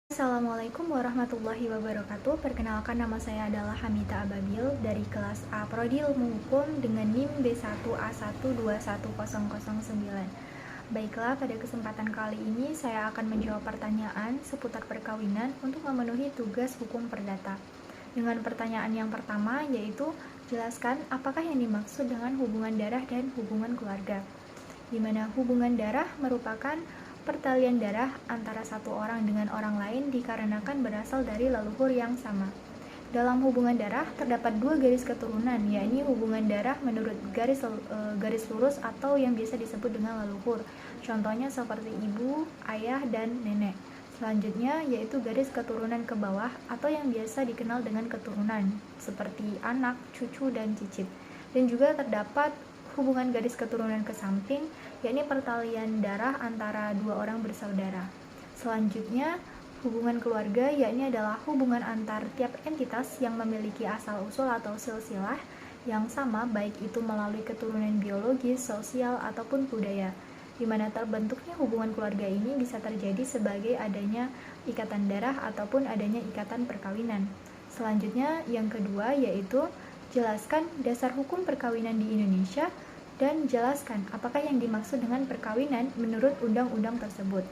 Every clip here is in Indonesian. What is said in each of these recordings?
Assalamualaikum warahmatullahi wabarakatuh. Perkenalkan, nama saya adalah Hamita Ababil dari kelas A Prodi Ilmu Hukum dengan NIM B1A1210009. Baiklah, pada kesempatan kali ini saya akan menjawab pertanyaan seputar perkawinan untuk memenuhi tugas hukum perdata. Dengan pertanyaan yang pertama, yaitu jelaskan apakah yang dimaksud dengan hubungan darah dan hubungan keluarga. Di mana hubungan darah merupakan pertalian darah antara satu orang dengan orang lain dikarenakan berasal dari leluhur yang sama. Dalam hubungan darah terdapat dua garis keturunan, yakni hubungan darah menurut garis lurus atau yang biasa disebut dengan leluhur. Contohnya seperti ibu, ayah, dan nenek. Selanjutnya yaitu garis keturunan ke bawah atau yang biasa dikenal dengan keturunan, seperti anak, cucu, dan cicit. Dan juga terdapat hubungan garis keturunan ke samping, yakni pertalian darah antara dua orang bersaudara. Selanjutnya, hubungan keluarga yakni adalah hubungan antar tiap entitas yang memiliki asal-usul atau silsilah yang sama, baik itu melalui keturunan biologis, sosial, ataupun budaya, di mana terbentuknya hubungan keluarga ini bisa terjadi sebagai adanya ikatan darah ataupun adanya ikatan perkawinan. Selanjutnya, yang kedua yaitu jelaskan dasar hukum perkawinan di Indonesia dan jelaskan apakah yang dimaksud dengan perkawinan menurut undang-undang tersebut.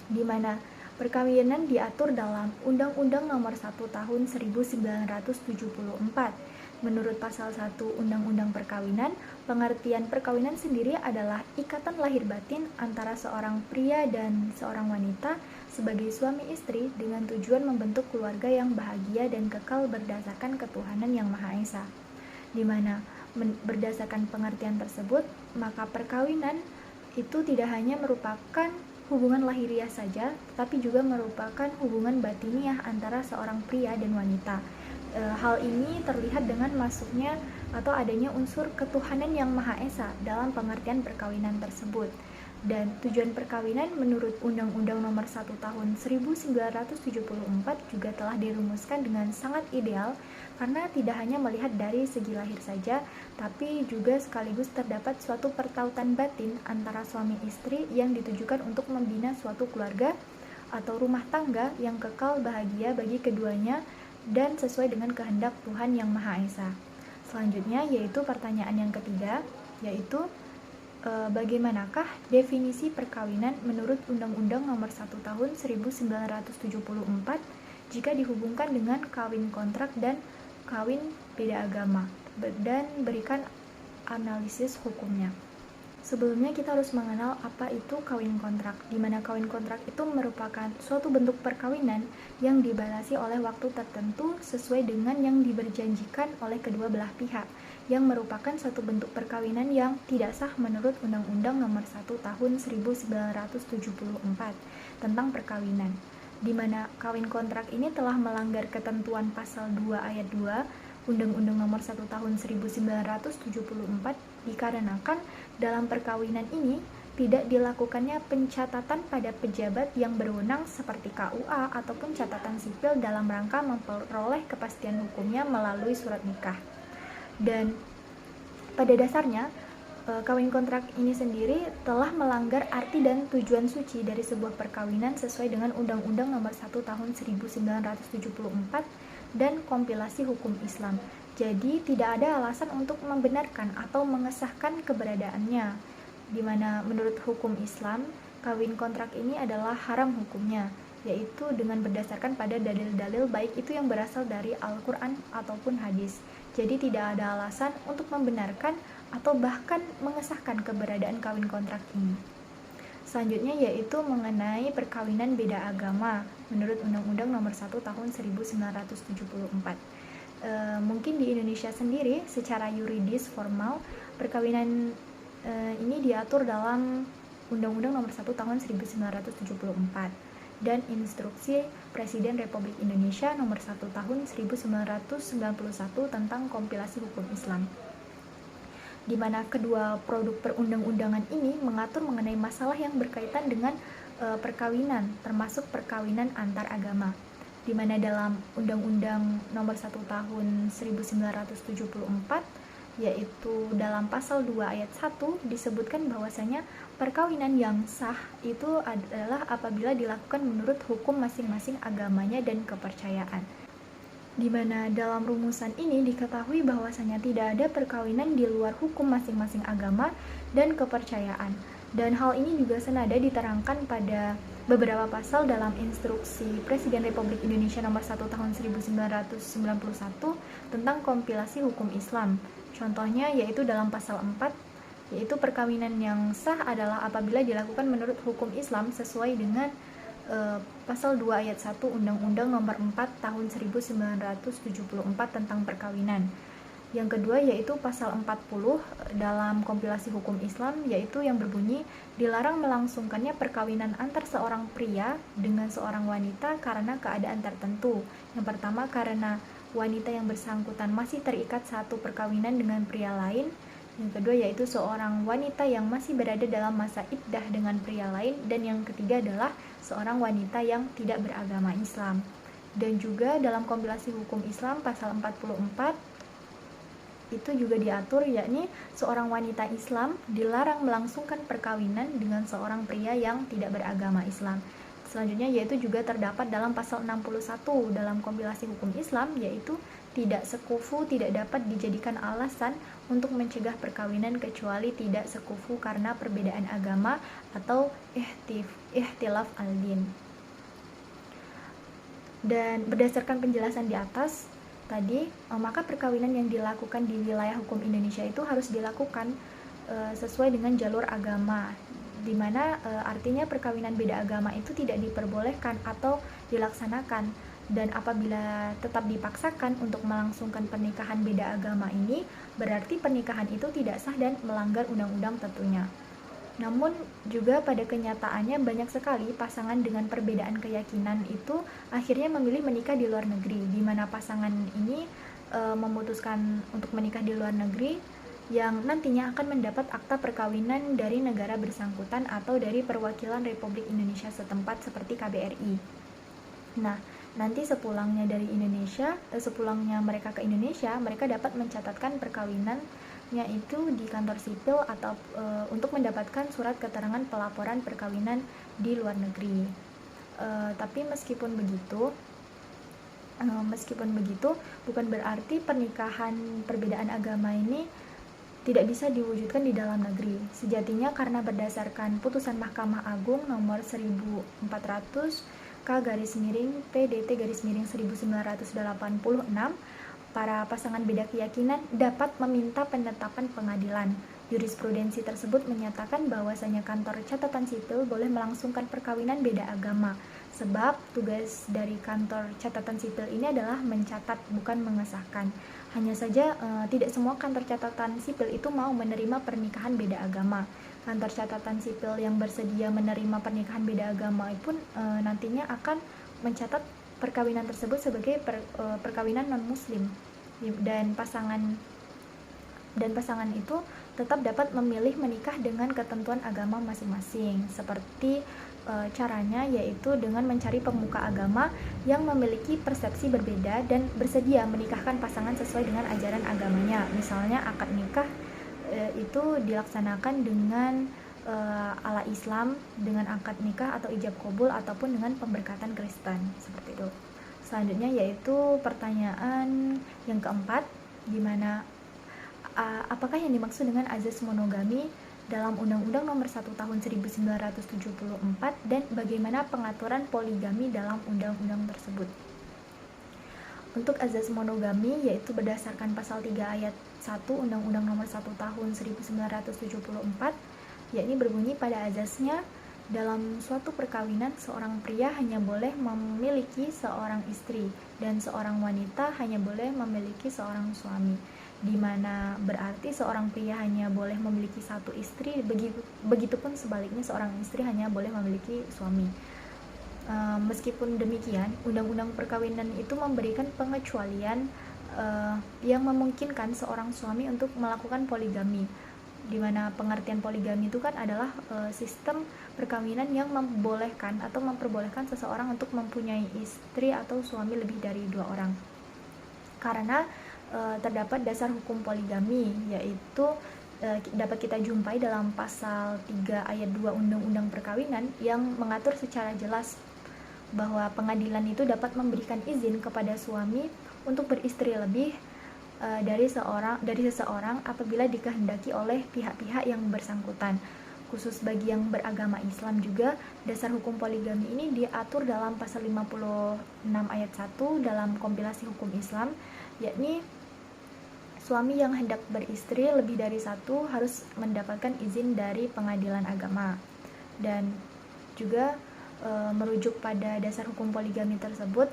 Di mana perkawinan diatur dalam Undang-Undang Nomor 1 Tahun 1974. Menurut pasal 1 Undang-Undang Perkawinan, pengertian perkawinan sendiri adalah ikatan lahir batin antara seorang pria dan seorang wanita sebagai suami istri dengan tujuan membentuk keluarga yang bahagia dan kekal berdasarkan ketuhanan yang Maha Esa. Di mana berdasarkan pengertian tersebut, maka perkawinan itu tidak hanya merupakan hubungan lahiriah saja, tetapi juga merupakan hubungan batiniah antara seorang pria dan wanita. Hal ini terlihat dengan masuknya atau adanya unsur ketuhanan yang Maha Esa dalam pengertian perkawinan tersebut. Dan tujuan perkawinan menurut Undang-Undang Nomor 1 Tahun 1974 juga telah dirumuskan dengan sangat ideal karena tidak hanya melihat dari segi lahir saja, tapi juga sekaligus terdapat suatu pertautan batin antara suami istri yang ditujukan untuk membina suatu keluarga atau rumah tangga yang kekal bahagia bagi keduanya dan sesuai dengan kehendak Tuhan Yang Maha Esa. Selanjutnya yaitu pertanyaan yang ketiga, yaitu bagaimanakah definisi perkawinan menurut Undang-Undang Nomor 1 Tahun 1974 jika dihubungkan dengan kawin kontrak dan kawin beda agama, dan berikan analisis hukumnya. Sebelumnya kita harus mengenal apa itu kawin kontrak, di mana kawin kontrak itu merupakan suatu bentuk perkawinan yang dibatasi oleh waktu tertentu sesuai dengan yang diberjanjikan oleh kedua belah pihak, yang merupakan suatu bentuk perkawinan yang tidak sah menurut Undang-Undang Nomor 1 Tahun 1974 tentang perkawinan, di mana kawin kontrak ini telah melanggar ketentuan pasal 2 ayat 2 Undang-Undang Nomor 1 Tahun 1974 dikarenakan dalam perkawinan ini tidak dilakukannya pencatatan pada pejabat yang berwenang seperti KUA ataupun catatan sipil dalam rangka memperoleh kepastian hukumnya melalui surat nikah. Dan pada dasarnya kawin kontrak ini sendiri telah melanggar arti dan tujuan suci dari sebuah perkawinan sesuai dengan Undang-Undang Nomor 1 Tahun 1974 dan kompilasi hukum Islam. Jadi tidak ada alasan untuk membenarkan atau mengesahkan keberadaannya, di mana menurut hukum Islam kawin kontrak ini adalah haram hukumnya, yaitu dengan berdasarkan pada dalil-dalil baik itu yang berasal dari Al-Quran ataupun hadis. Jadi tidak ada alasan untuk membenarkan atau bahkan mengesahkan keberadaan kawin kontrak ini. Selanjutnya yaitu mengenai perkawinan beda agama menurut Undang-Undang Nomor 1 Tahun 1974. Mungkin di Indonesia sendiri secara yuridis formal perkawinan ini diatur dalam Undang-Undang Nomor 1 Tahun 1974 dan Instruksi Presiden Republik Indonesia Nomor 1 Tahun 1991 tentang kompilasi hukum Islam, di mana kedua produk perundang-undangan ini mengatur mengenai masalah yang berkaitan dengan perkawinan, termasuk perkawinan antar agama, di mana dalam Undang-Undang Nomor 1 Tahun 1974 yaitu dalam pasal 2 ayat 1 disebutkan bahwasanya perkawinan yang sah itu adalah apabila dilakukan menurut hukum masing-masing agamanya dan kepercayaan. Di mana dalam rumusan ini diketahui bahwasanya tidak ada perkawinan di luar hukum masing-masing agama dan kepercayaan. Dan hal ini juga senada diterangkan pada beberapa pasal dalam instruksi Presiden Republik Indonesia nomor 1 tahun 1991 tentang kompilasi hukum Islam. Contohnya yaitu dalam pasal 4, yaitu perkawinan yang sah adalah apabila dilakukan menurut hukum Islam sesuai dengan pasal 2 ayat 1 Undang-Undang nomor 4 tahun 1974 tentang perkawinan. Yang kedua yaitu pasal 40 dalam kompilasi hukum Islam, yaitu yang berbunyi dilarang melangsungkannya perkawinan antar seorang pria dengan seorang wanita karena keadaan tertentu. Yang pertama karena wanita yang bersangkutan masih terikat satu perkawinan dengan pria lain. Yang kedua yaitu seorang wanita yang masih berada dalam masa iddah dengan pria lain. Dan yang ketiga adalah seorang wanita yang tidak beragama Islam. Dan juga dalam kompilasi hukum Islam pasal 44 itu juga diatur, yakni seorang wanita Islam dilarang melangsungkan perkawinan dengan seorang pria yang tidak beragama Islam. Selanjutnya yaitu juga terdapat dalam pasal 61 dalam kompilasi hukum Islam, yaitu tidak sekufu tidak dapat dijadikan alasan untuk mencegah perkawinan kecuali tidak sekufu karena perbedaan agama atau ihtilaf al-din. Dan berdasarkan penjelasan di atas tadi, maka perkawinan yang dilakukan di wilayah hukum Indonesia itu harus dilakukan sesuai dengan jalur agama, di mana artinya perkawinan beda agama itu tidak diperbolehkan atau dilaksanakan. Dan apabila tetap dipaksakan untuk melangsungkan pernikahan beda agama ini, berarti pernikahan itu tidak sah dan melanggar undang-undang tentunya. Namun juga pada kenyataannya banyak sekali pasangan dengan perbedaan keyakinan itu akhirnya memilih menikah di luar negeri, di mana pasangan ini memutuskan untuk menikah di luar negeri yang nantinya akan mendapat akta perkawinan dari negara bersangkutan atau dari perwakilan Republik Indonesia setempat seperti KBRI. Nah, nanti sepulangnya mereka ke Indonesia, mereka dapat mencatatkan perkawinan yaitu di kantor sipil atau untuk mendapatkan surat keterangan pelaporan perkawinan di luar negeri. Tapi meskipun begitu bukan berarti pernikahan perbedaan agama ini tidak bisa diwujudkan di dalam negeri. Sejatinya karena berdasarkan putusan Mahkamah Agung nomor 1400 K/PDT/1986, para pasangan beda keyakinan dapat meminta penetapan pengadilan. Jurisprudensi tersebut menyatakan bahwasanya kantor catatan sipil boleh melangsungkan perkawinan beda agama, sebab tugas dari kantor catatan sipil ini adalah mencatat, bukan mengesahkan. Hanya saja tidak semua kantor catatan sipil itu mau menerima pernikahan beda agama. Kantor catatan sipil yang bersedia menerima pernikahan beda agama pun nantinya akan mencatat perkawinan tersebut sebagai perkawinan non-muslim, dan pasangan itu tetap dapat memilih menikah dengan ketentuan agama masing-masing. Seperti caranya yaitu dengan mencari pemuka agama yang memiliki persepsi berbeda dan bersedia menikahkan pasangan sesuai dengan ajaran agamanya. Misalnya akad nikah itu dilaksanakan dengan ala Islam dengan akad nikah atau ijab kabul ataupun dengan pemberkatan Kristen, seperti itu. Selanjutnya yaitu pertanyaan yang keempat, di mana apakah yang dimaksud dengan azas monogami dalam Undang-Undang Nomor 1 Tahun 1974 dan bagaimana pengaturan poligami dalam undang-undang tersebut. Untuk azas monogami yaitu berdasarkan pasal 3 ayat 1 Undang-Undang Nomor 1 Tahun 1974, yakni berbunyi pada azasnya dalam suatu perkawinan seorang pria hanya boleh memiliki seorang istri dan seorang wanita hanya boleh memiliki seorang suami, di mana berarti seorang pria hanya boleh memiliki satu istri, begitupun sebaliknya seorang istri hanya boleh memiliki suami. Meskipun demikian, undang-undang perkawinan itu memberikan pengecualian yang memungkinkan seorang suami untuk melakukan poligami, di mana pengertian poligami itu kan adalah sistem perkawinan yang membolehkan atau memperbolehkan seseorang untuk mempunyai istri atau suami lebih dari 2 orang. Karena terdapat dasar hukum poligami, yaitu dapat kita jumpai dalam pasal 3 ayat 2 Undang-Undang Perkawinan yang mengatur secara jelas bahwa pengadilan itu dapat memberikan izin kepada suami untuk beristri lebih dari seseorang apabila dikehendaki oleh pihak-pihak yang bersangkutan. Khusus bagi yang beragama Islam juga, dasar hukum poligami ini diatur dalam pasal 56 ayat 1 dalam kompilasi hukum Islam, yakni suami yang hendak beristri lebih dari satu harus mendapatkan izin dari pengadilan agama. Dan juga merujuk pada dasar hukum poligami tersebut,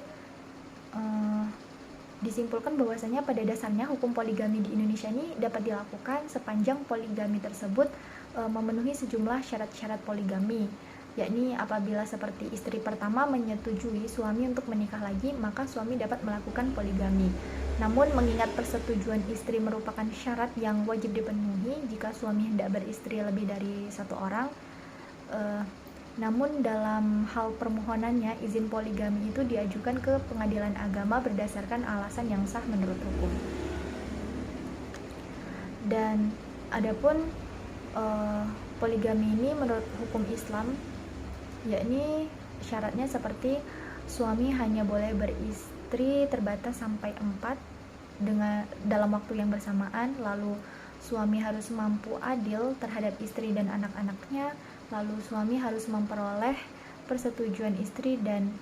disimpulkan bahwasanya pada dasarnya hukum poligami di Indonesia ini dapat dilakukan sepanjang poligami tersebut memenuhi sejumlah syarat-syarat poligami, yakni apabila seperti istri pertama menyetujui suami untuk menikah lagi, maka suami dapat melakukan poligami. Namun mengingat persetujuan istri merupakan syarat yang wajib dipenuhi jika suami hendak beristri lebih dari satu orang, namun dalam hal permohonannya, izin poligami itu diajukan ke pengadilan agama berdasarkan alasan yang sah menurut hukum. Dan adapun poligami ini menurut hukum Islam, yakni syaratnya seperti suami hanya boleh beristri terbatas sampai 4 dalam waktu yang bersamaan, lalu suami harus mampu adil terhadap istri dan anak-anaknya, lalu suami harus memperoleh persetujuan istri dan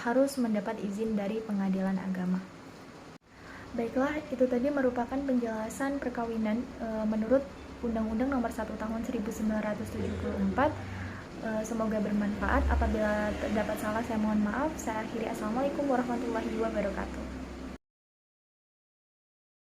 harus mendapat izin dari pengadilan agama. Baiklah, itu tadi merupakan penjelasan perkawinan menurut Undang-Undang Nomor 1 Tahun 1974. Semoga bermanfaat. Apabila terdapat salah, saya mohon maaf. Saya akhiri. Assalamualaikum warahmatullahi wabarakatuh.